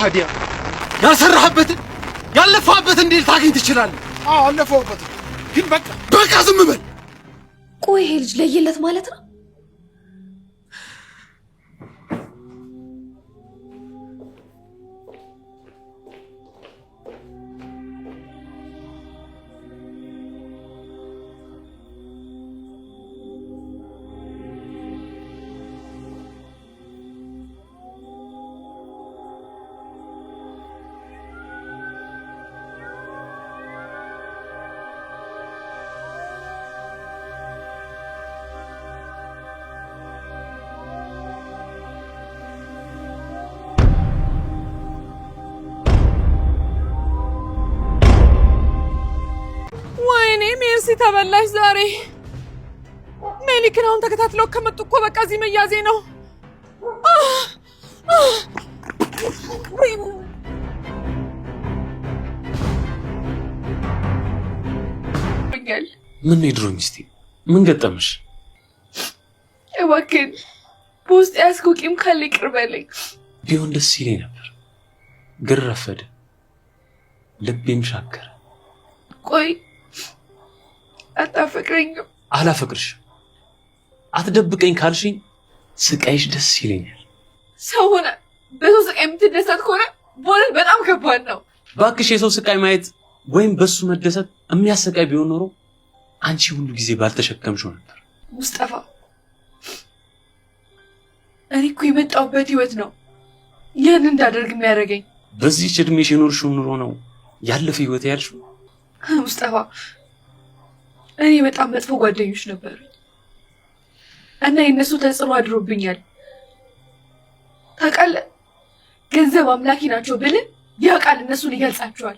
ታዲያ ያሰራህበት ያለፈበት እንዴት ታገኝ ትችላለህ? አለፈውበት ግን በቃ ዝም በል። ቆይ ይሄ ልጅ ለየለት ማለት ነው? ሜርሲ ተበላሽ ዛሬ። ሜሊክን አሁን ተከታትለው ከመጡ እኮ በቃ እዚህ መያዜ ነው። ምን ይድሮ ሚስቴ ምን ገጠመሽ? እባክህን በውስጥ ያዝከው ቂም ካለ ይቅር በለኝ። ቢሆን ደስ ይለኝ ነበር ግን ረፈደ፣ ልቤም ሻከረ። ቆይ አታፈቅረኝም? አላፈቅርሽም። አትደብቀኝ ካልሽኝ ስቃይሽ ደስ ይለኛል። ሰው ሆነ በሰው ስቃይ የምትደሰት ከሆነ በእውነት በጣም ከባድ ነው። ባክሽ የሰው ስቃይ ማየት ወይም በሱ መደሰት የሚያሰቃይ ቢሆን ኖሮ አንቺ ሁሉ ጊዜ ባልተሸከምሽው ነበር። ሙስጠፋ እኔ እኮ የመጣሁበት ህይወት ነው ያን እንዳደርግ የሚያደርገኝ። በዚህ እድሜሽ የኖርሽው ኑሮ ነው ያለፈ ህይወት ያልሽው? ሙስጠፋ እኔ በጣም መጥፎ ጓደኞች ነበሩ እና የነሱ ተጽዕኖ አድሮብኛል። ታውቃለህ ገንዘብ አምላኪ ናቸው ብለን ያ ቃል እነሱን ይገልጻቸዋል።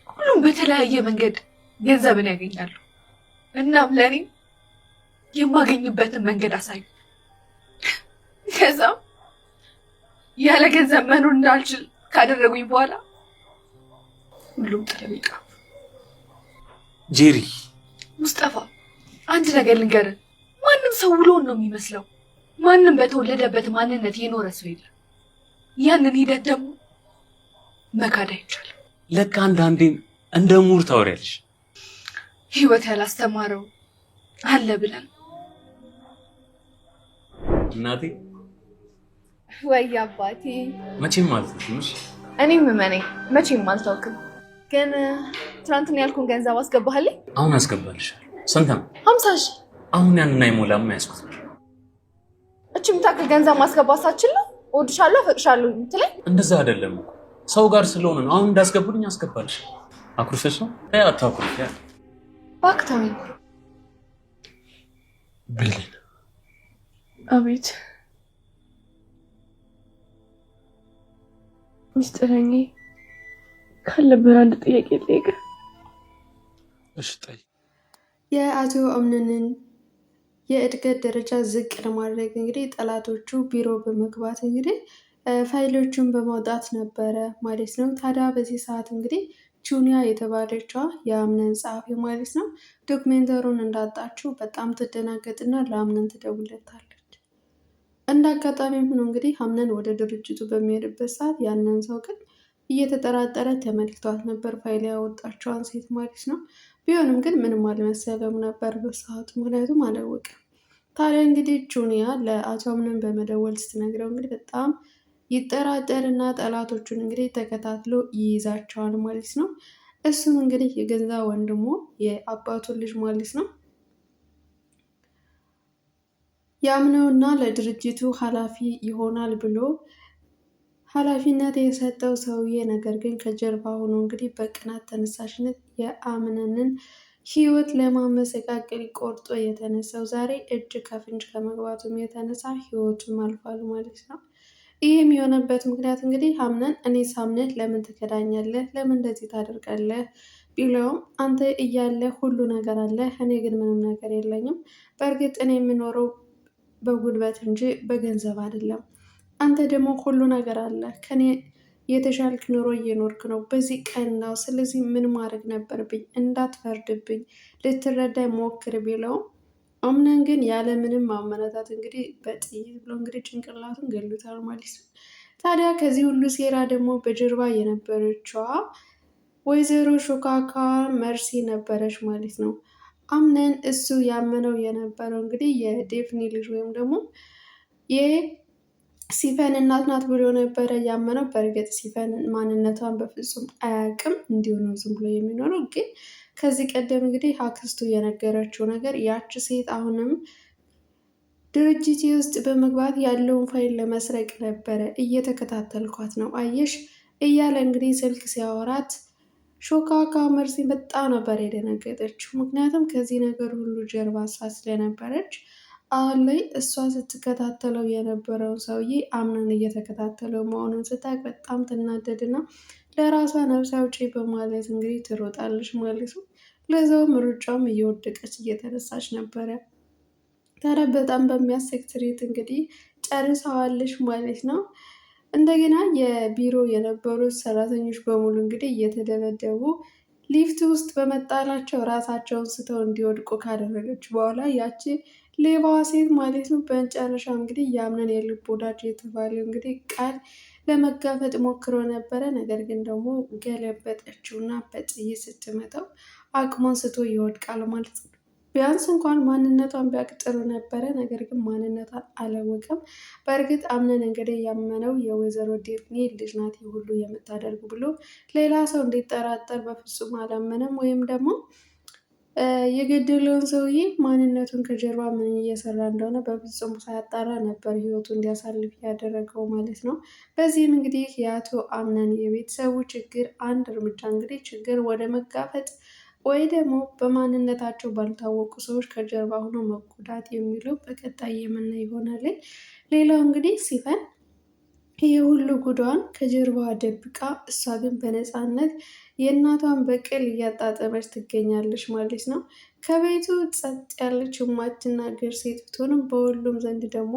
ሁሉም በተለያየ መንገድ ገንዘብን ያገኛሉ። እናም ለእኔ የማገኝበትን መንገድ አሳዩ። ከዛም ያለ ገንዘብ መኖር እንዳልችል ካደረጉኝ በኋላ ሁሉም ጥለውኝ ጠፉ። ጄሪ ሙስጠፋ አንድ ነገር ልንገርህ፣ ማንም ሰው ውሎን ነው የሚመስለው። ማንም በተወለደበት ማንነት የኖረ ሰው የለም። ያንን ሂደት ደግሞ መካድ አይቻልም። ለካ አንዳንዴም እንደ ሙር ታወሪያለሽ። ህይወት ያላስተማረው አለ ብለን። እናቴ ወይ አባቴ መቼም ማለት ነው። እኔም እመነኝ መቼም አልተውክም። ግን ትናንትና ያልኩን ገንዘብ አስገባህልኝ? አሁን አስገባልሻለሁ። ስንት ነው? 50 ሺህ። አሁን ያንን አይሞላም ያስኩት። እቺ ምታክል ገንዘብ ማስገባት ሳችል ነው እወድሻለሁ አፈቅርሻለሁ የምትለኝ? እንደዛ አይደለም እኮ ሰው ጋር ስለሆነ ነው። አሁን እንዳስገቡልኝ አስገባልሻለሁ። አኩርፈሽ ነው? አታኩርፊ። እባክህ ተወኝ። ብሌን። አቤት። ሚስጥረኝ ካለብን አንድ ጥያቄ ልጠይቅህ። እሺ ጠይቅ። የአቶ አምነንን የእድገት ደረጃ ዝቅ ለማድረግ እንግዲህ ጠላቶቹ ቢሮ በመግባት እንግዲህ ፋይሎቹን በማውጣት ነበረ ማለት ነው። ታዲያ በዚህ ሰዓት እንግዲህ ጁኒያ የተባለችዋ የአምነን ጸሐፊ ማለት ነው ዶክሜንተሩን እንዳጣችው በጣም ትደናገጥና ለአምነን ትደውለታለች። እንደ አጋጣሚ ሆኖ እንግዲህ አምነን ወደ ድርጅቱ በሚሄድበት ሰዓት ያንን ሰው ግን እየተጠራጠረ ተመልክቷት ነበር፣ ፋይል ያወጣችዋን ሴት ማለት ነው። ቢሆንም ግን ምንም አልመሰለም ነበር በሰዓቱ፣ ምክንያቱም አላወቅም። ታዲያ እንግዲህ ጁኒያ ለአቶ አምነን በመደወል ስትነግረው እንግዲህ በጣም ይጠራጠርና ጠላቶቹን እንግዲህ ተከታትሎ ይይዛቸዋል ማለት ነው። እሱም እንግዲህ የገንዛ ወንድሙ የአባቱን ልጅ ማለት ነው ያምነውና ለድርጅቱ ኃላፊ ይሆናል ብሎ ኃላፊነት የሰጠው ሰውዬ፣ ነገር ግን ከጀርባ ሆኖ እንግዲህ በቅናት ተነሳሽነት የአምነንን ህይወት ለማመሰቃቀል ቆርጦ የተነሳው ዛሬ እጅ ከፍንጅ ከመግባቱም የተነሳ ህይወቱም አልፏል ማለት ነው። ይህም የሆነበት ምክንያት እንግዲህ አምነን እኔ ሳምነህ ለምን ትከዳኛለህ? ለምን እንደዚህ ታደርጋለህ? ቢለውም አንተ እያለ ሁሉ ነገር አለ፣ እኔ ግን ምንም ነገር የለኝም። በእርግጥ እኔ የምኖረው በጉልበት እንጂ በገንዘብ አይደለም። አንተ ደግሞ ሁሉ ነገር አለ፣ ከኔ የተሻልክ ኑሮ እየኖርክ ነው በዚህ ቀን ነው። ስለዚህ ምን ማድረግ ነበርብኝ? እንዳትፈርድብኝ፣ ልትረዳ ሞክር ቢለውም አምነን ግን ያለምንም ማመነታት እንግዲህ በጥይት ብሎ እንግዲህ ጭንቅላቱን ገሉታል ማለት ነው። ታዲያ ከዚህ ሁሉ ሴራ ደግሞ በጀርባ የነበረችዋ ወይዘሮ ሾካካ መርሲ ነበረች ማለት ነው። አምነን እሱ ያመነው የነበረው እንግዲህ የዴፍኒ ልጅ ወይም ደግሞ የሲፈን እናት ናት ብሎ ነበረ ያመነው። በእርግጥ ሲፈን ማንነቷን በፍጹም አያውቅም፣ እንዲሁ ነው ዝም ብሎ የሚኖረው። ግን ከዚህ ቀደም እንግዲህ አክስቱ የነገረችው ነገር ያቺ ሴት አሁንም ድርጅቴ ውስጥ በመግባት ያለውን ፋይል ለመስረቅ ነበረ፣ እየተከታተልኳት ነው አየሽ እያለ እንግዲህ ስልክ ሲያወራት ሾካካ መርሲ በጣም ነበር የደነገጠችው። ምክንያቱም ከዚህ ነገር ሁሉ ጀርባ እሷ ስለነበረች አሁን ላይ እሷ ስትከታተለው የነበረውን ሰውዬ አምነን እየተከታተለው መሆኑን ስታውቅ በጣም ትናደድና ለራሷ ነፍስ አውጪ በማለት እንግዲህ ትሮጣለች ማለት ነው። ለዛውም ሩጫም እየወደቀች እየተነሳች ነበረ። ታዲያ በጣም በሚያሰግ ትርኢት እንግዲህ ጨርሰዋለች ማለት ነው። እንደገና የቢሮ የነበሩት ሰራተኞች በሙሉ እንግዲህ እየተደበደቡ ሊፍት ውስጥ በመጣላቸው ራሳቸውን ስተው እንዲወድቁ ካደረገች በኋላ ያቺ ሌባዋ ሴት ማለት ነው በመጨረሻ እንግዲህ ያምነን የልብ ወዳጅ የተባለው እንግዲህ ቃል ለመጋፈጥ ሞክሮ ነበረ። ነገር ግን ደግሞ ገለበጠችውና በጥይት ስትመታው አቅሟን ስቶ ይወድቃል ማለት ነው። ቢያንስ እንኳን ማንነቷን ቢያውቅ ጥሩ ነበረ። ነገር ግን ማንነቷን አላወቀም። በእርግጥ አምነን እንግዲህ ያመነው የወይዘሮ ዴፍኒ ልጅ ናት ሁሉ የምታደርግ ብሎ ሌላ ሰው እንዲጠራጠር በፍጹም አላመነም። ወይም ደግሞ የገደለውን ሰውዬ ማንነቱን ከጀርባ ምን እየሰራ እንደሆነ በፍጹም ሳያጣራ ነበር ህይወቱ እንዲያሳልፍ ያደረገው ማለት ነው። በዚህም እንግዲህ የአቶ አምነን የቤተሰቡ ችግር አንድ እርምጃ እንግዲህ ችግር ወደ መጋፈጥ ወይ ደግሞ በማንነታቸው ባልታወቁ ሰዎች ከጀርባ ሆኖ መጎዳት የሚለው በቀጣይ የምናይ ይሆናል። ሌላው እንግዲህ ሲፈን ይህ ሁሉ ጉዷን ከጀርባዋ ደብቃ እሷ ግን በነፃነት የእናቷን በቀል እያጣጠመች ትገኛለች ማለት ነው። ከቤቱ ጸጥ ያለች የማትናገር ሴት ብትሆንም በሁሉም ዘንድ ደግሞ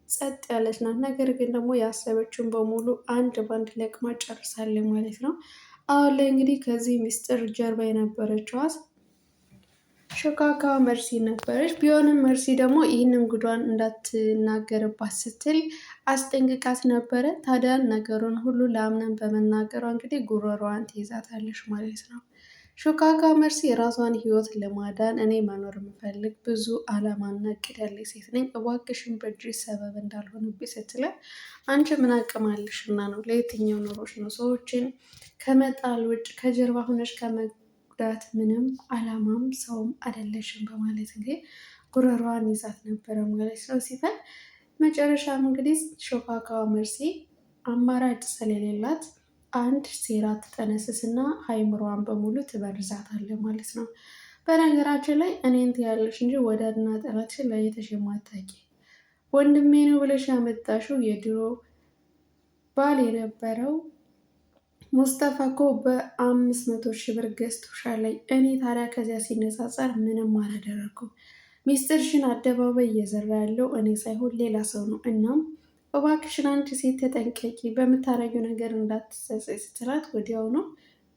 ጸጥ ያለች ናት። ነገር ግን ደግሞ ያሰበችውን በሙሉ አንድ ባንድ ለቅማ ጨርሳለች ማለት ነው። አሁን ላይ እንግዲህ ከዚህ ምስጢር ጀርባ የነበረችዋት ሾካካ መርሲ ነበረች። ቢሆንም መርሲ ደግሞ ይህንን ጉዷን እንዳትናገርባት ስትል አስጠንቅቃት ነበረ። ታዲያ ነገሩን ሁሉ ለአምነን በመናገሯ እንግዲህ ጉሮሯዋን ትይዛታለች ማለት ነው። ሾካካ መርሲ የራሷን ህይወት ለማዳን እኔ መኖር የምፈልግ ብዙ አላማና እቅድ ያለኝ ሴት ነኝ፣ እባክሽን በእጅሽ ሰበብ እንዳልሆንብኝ ስትላት አንቺ ምን አቅም አለሽና ነው? ለየትኛው ኑሮች ነው ሰዎችን ከመጣል ውጭ ከጀርባ ሆነሽ ከመጉዳት ምንም አላማም ሰውም አይደለሽም በማለት እንግዲህ ጉሮሯዋን ይዛት ነበረ ማለት ነው ሲፈን። መጨረሻም እንግዲህ ሾካካ መርሲ አማራጭ ስለሌላት አንድ ሴራ ትጠነስስና አይምሮዋን በሙሉ ትበርዛታለች ማለት ነው። በነገራችን ላይ እኔን ትያለሽ እንጂ ወዳድና ጠላትሽን ለይተሽ የማታውቂ ወንድሜ ነው ብለሽ ያመጣሽው የድሮ ባል የነበረው ሙስጠፋ እኮ በ500,000 ብር ገዝቶሻል። እኔ ታዲያ ከዚያ ሲነጻጸር ምንም አላደረኩም። ሚስጥርሽን አደባባይ እየዘራ ያለው እኔ ሳይሆን ሌላ ሰው ነው። እናም እባክሽን አንቺ ሴት ተጠንቀቂ፣ በምታረጊው ነገር እንዳትጸጸይ ስትላት ወዲያው ነው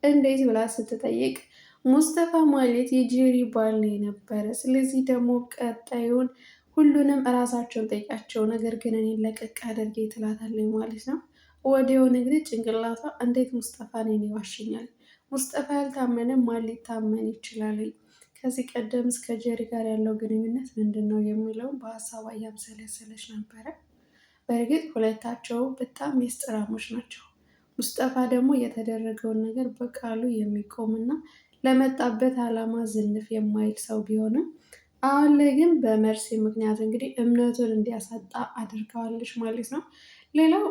እንዴት ብላ ስትጠይቅ ሙስጠፋ ማለት የጄሪ ባል ነው የነበረ። ስለዚህ ደግሞ ቀጣዩን ሁሉንም እራሳቸውን ጠይቃቸው፣ ነገር ግን እኔን ለቀቅ አድርጌ ትላታለች ማለት ነው። ወዲያው እንግዲህ ጭንቅላቷ እንዴት ሙስጠፋ እኔን ይዋሸኛል? ሙስጠፋ ያልታመነ ማን ሊታመን ይችላል? ከዚህ ቀደም እስከ ጄሪ ጋር ያለው ግንኙነት ምንድን ነው የሚለውን በሀሳቧ እያምሰለሰለች ነበረ። በእርግጥ ሁለታቸው በጣም ሚስጥራሞች ናቸው። ሙስጠፋ ደግሞ የተደረገውን ነገር በቃሉ የሚቆምና ለመጣበት ዓላማ ዝንፍ የማይል ሰው ቢሆንም አሁን ላይ ግን በመርሲ ምክንያት እንግዲህ እምነቱን እንዲያሳጣ አድርገዋለች ማለት ነው። ሌላው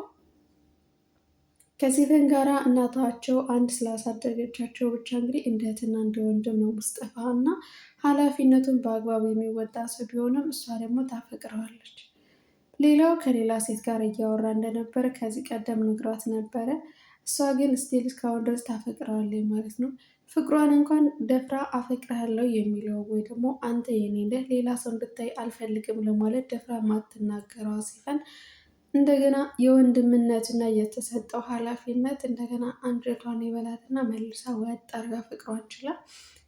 ከሲፈን ጋራ እናታቸው አንድ ስላሳደገቻቸው ብቻ እንግዲህ እንደ እህትና እንደ ወንድም ነው ሙስጠፋ እና ኃላፊነቱን በአግባቡ የሚወጣ ሰው ቢሆንም እሷ ደግሞ ታፈቅረዋለች። ሌላው ከሌላ ሴት ጋር እያወራ እንደነበረ ከዚህ ቀደም ነግሯት ነበረ። እሷ ግን ስቲል እስካሁን ድረስ ታፈቅረዋለች ማለት ነው። ፍቅሯን እንኳን ደፍራ አፈቅርሃለሁ የሚለው ወይ ደግሞ አንተ የኔ ነህ ሌላ ሰው እንድታይ አልፈልግም ለማለት ደፍራ ማትናገረዋ ሲፈን እንደገና የወንድምነትና የተሰጠው ኃላፊነት እንደገና አንጀቷን ይበላትና መልሳ ወጥ አርጋ ፍቅሯን ችላ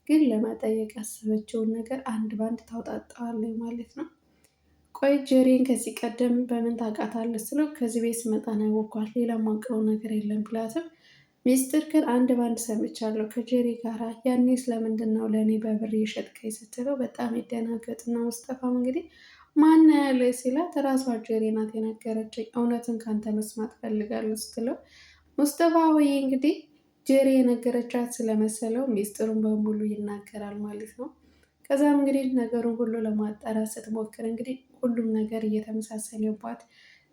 ግን ለመጠየቅ ያሰበችውን ነገር አንድ ባንድ ታውጣጣዋለች ማለት ነው። ቆይ ጄሪን ከዚህ ቀደም በምን ታውቃታለህ ስለው ከዚህ ቤት ስመጣ ነው ያወኳት፣ ሌላ ማውቀው ነገር የለም ብላትም ሚስጥር ግን አንድ ባንድ ሰምቻለሁ ከጄሪ ጋራ፣ ያኔ ስለምንድን ነው ለእኔ በብር የሸጥከኝ ስትለው በጣም ይደናገጥና ሙስጠፋም እንግዲህ ማን ያለ ሲላት ራሷ ጄሪ ናት የነገረችኝ፣ እውነትን ካንተ መስማት ፈልጋለሁ ስትለው ሙስጠፋ ወይ እንግዲህ ጄሪ የነገረቻት ስለመሰለው ሚስጥሩን በሙሉ ይናገራል ማለት ነው። ከዛም እንግዲህ ነገሩን ሁሉ ለማጣራት ስትሞክር እንግዲህ ሁሉም ነገር እየተመሳሰለባት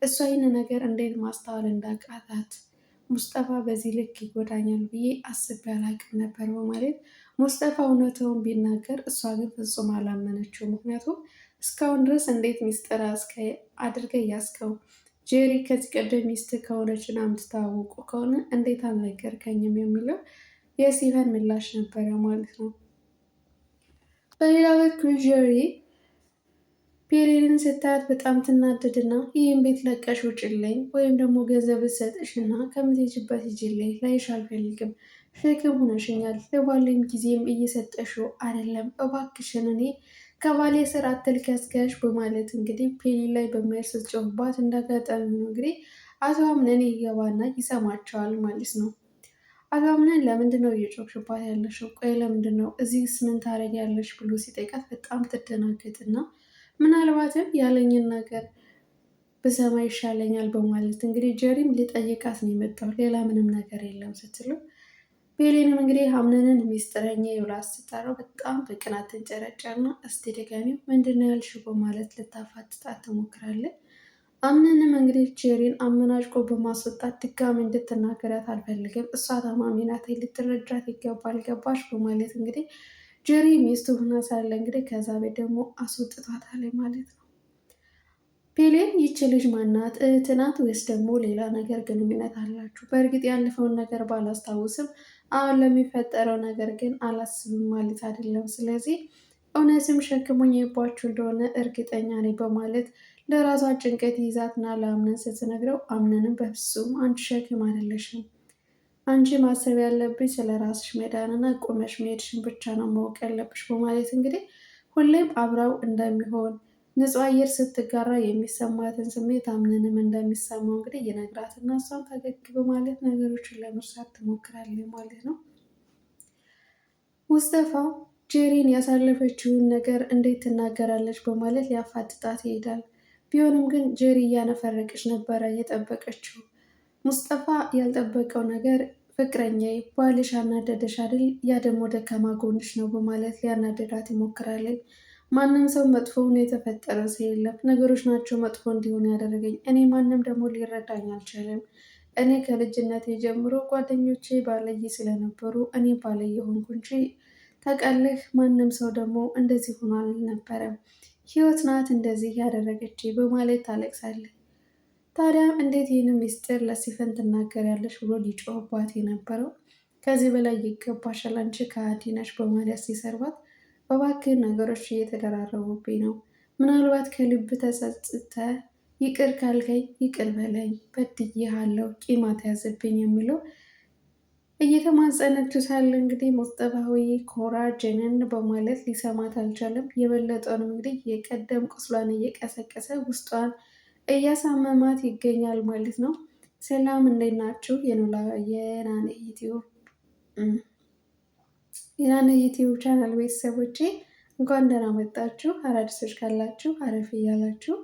እሷ ይህን ነገር እንዴት ማስተዋል እንዳቃታት ሙስጠፋ በዚህ ልክ ይጎዳኛል ብዬ አስቤ አላቅም ነበር በማለት ሙስጠፋ እውነታውን ቢናገር እሷ ግን ፍጹም አላመነችው። ምክንያቱም እስካሁን ድረስ እንዴት ሚስጥር አድርገ ያስከው ጄሪ ከዚህ ቀደም ሚስት ከሆነችን የምትተዋወቁ ከሆነ እንዴት አልነገርከኝም የሚለው የሲፈን ምላሽ ነበረ ማለት ነው። በሌላ በኩል ጄሪ ፔሬንን ስታያት በጣም ትናደድና ይህን ቤት ለቀሽ ውጭልኝ ወይም ደግሞ ገንዘብ ሰጥሽና ከምትሄጂበት ሂጂልኝ፣ ላይሽ አልፈልግም፣ ሸክም ሆነሽኛል፣ ለባሌም ጊዜም እየሰጠሽው አይደለም፣ እባክሽን እኔ ከባሌ ስር አትልከስከሽ በማለት እንግዲህ ፔሪ ላይ በማየት ስትጮህባት እንዳጋጣሚ ነው እንግዲህ አቶ አምነን ይገባና ይሰማቸዋል ማለት ነው። አቶ አምነን ለምንድን ነው እየጮህሽባት ያለሽው? ቆይ ለምንድን ነው እዚህ ምን ታደርጊያለሽ ብሎ ሲጠይቃት በጣም ትደናገጥና ምናልባትም ያለኝን ነገር ብሰማ ይሻለኛል በማለት እንግዲህ ጀሪም ሊጠይቃት ነው የመጣው፣ ሌላ ምንም ነገር የለም ስትለው ቤሌንም እንግዲህ አምነንን ሚስጥረኛ ብላ ስትጠራው በጣም በቅናት ትንጨረጨርና እስቲ ደጋሚው ምንድነው ያልሽው በማለት ልታፋጥጣት ትሞክራለች። አምነንም እንግዲህ ጀሪን አመናጭቆ በማስወጣት ድጋሚ እንድትናገራት አልፈልግም፣ እሷ ታማሚ ናት፣ ልትረዳት ይገባል፣ ገባሽ በማለት እንግዲህ ጀሪ ሚስቱ ሆና ሳለ እንግዲህ ከዛ ቤት ደግሞ አስወጥቷታል ማለት ነው። ፔሌን ይቺ ልጅ ማናት? እህት ናት ወይስ ደግሞ ሌላ ነገር ግንኙነት አላችሁ? በእርግጥ ያለፈውን ነገር ባላስታውስም አሁን ለሚፈጠረው ነገር ግን አላስብም ማለት አይደለም። ስለዚህ እውነትም ሸክሞኝባችሁ እንደሆነ እርግጠኛ ነኝ በማለት ለራሷ ጭንቀት ይዛትና ለአምነን ስትነግረው አምነንም በፍጹም አንቺ ሸክም አይደለሽም፣ አንቺ ማሰብ ያለብሽ ስለ ራስሽ መዳንና ቁመሽ መሄድሽን ብቻ ነው ማወቅ ያለብሽ በማለት እንግዲህ ሁሌም አብራው እንደሚሆን ንጹህ አየር ስትጋራ የሚሰማትን ስሜት አምነንም እንደሚሰማው እንግዲህ እየነግራትና እሷም ፈገግ በማለት ነገሮችን ለመርሳት ትሞክራለች ማለት ነው። ሙስጠፋ ጄሪን ያሳለፈችውን ነገር እንዴት ትናገራለች በማለት ሊያፋጥጣት ይሄዳል። ቢሆንም ግን ጄሪ እያነፈረቀች ነበረ የጠበቀችው። ሙስጠፋ ያልጠበቀው ነገር ፍቅረኛዬ ባልሽ አናደደሽ አይደል? ያ ደግሞ ደካማ ጎንሽ ነው በማለት ሊያናደዳት ይሞክራለች። ማንም ሰው መጥፎ ሆኖ የተፈጠረ ሰው የለም። ነገሮች ናቸው መጥፎ እንዲሆኑ ያደረገኝ። እኔ ማንም ደግሞ ሊረዳኝ አልቻለም። እኔ ከልጅነቴ ጀምሮ ጓደኞቼ ባለየ ስለነበሩ እኔ ባለየ ሆንኩ እንጂ ታውቃለህ፣ ማንም ሰው ደግሞ እንደዚህ ሆኖ አልነበረም። ህይወት ናት እንደዚህ ያደረገች በማለት ታለቅሳለች። ታዲያ እንዴት ይህን ሚስጥር ለሲፈን ትናገሪያለሽ ብሎ ሊጮህባት የነበረው ከዚህ በላይ ይገባሻል፣ አንቺ ከሃዲ ነሽ በማለት ሲሰርባት እባክህ ነገሮች እየተደራረቡብኝ ነው፣ ምናልባት ከልብ ተጸጽተህ ይቅር ካልከኝ ይቅር በለኝ፣ በድዬሃለሁ፣ ቂም አትያዝብኝ የሚለው እየተማጸነችው ሳለ እንግዲህ ሙስጠፋዊ ኮራ ጀነን በማለት ሊሰማት አልቻለም። የበለጠውን እንግዲህ የቀደም ቁስሏን እየቀሰቀሰ ውስጧን እያሳመማት ይገኛል ማለት ነው። ሰላም እንዴት ናችሁ? የናነ ዩቲዩብ ቻናል ቤተሰቦቼ እንኳን ደህና መጣችሁ። አዳዲሶች ካላችሁ አረፍ እያላችሁ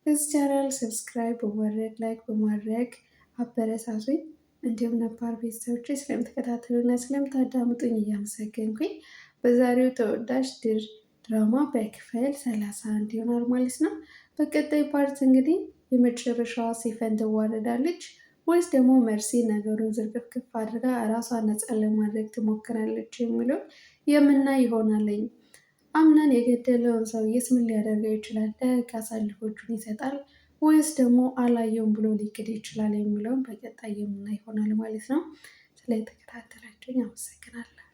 እዚህ ቻናል ሰብስክራይብ በማድረግ ላይክ በማድረግ አበረታቱኝ። እንዲሁም ነባር ቤተሰቦቼ ስለምትከታተሉና ስለምታዳምጡኝ እያመሰገንኩኝ በዛሬው ተወዳጅ ድራማ በክፍል 31 ይሆናል ማለት ነው። በቀጣይ ፓርት እንግዲህ የመጨረሻዋ ሲፈን ትዋረዳለች ወይስ ደግሞ መርሲ ነገሩን ዝርግፍግፍ አድርጋ ራሷን ነፃ ለማድረግ ትሞክራለች የሚለው የምናይ ይሆናለኝ። አምነን የገደለውን ሰውዬስ ምን ሊያደርገው ይችላል? ለህግ አሳልፎቹን ይሰጣል ወይስ ደግሞ አላየውም ብሎ ሊክድ ይችላል የሚለውን በቀጣይ የምናይ ይሆናል ማለት ነው። ስለተከታተላችሁኝ አመሰግናለሁ።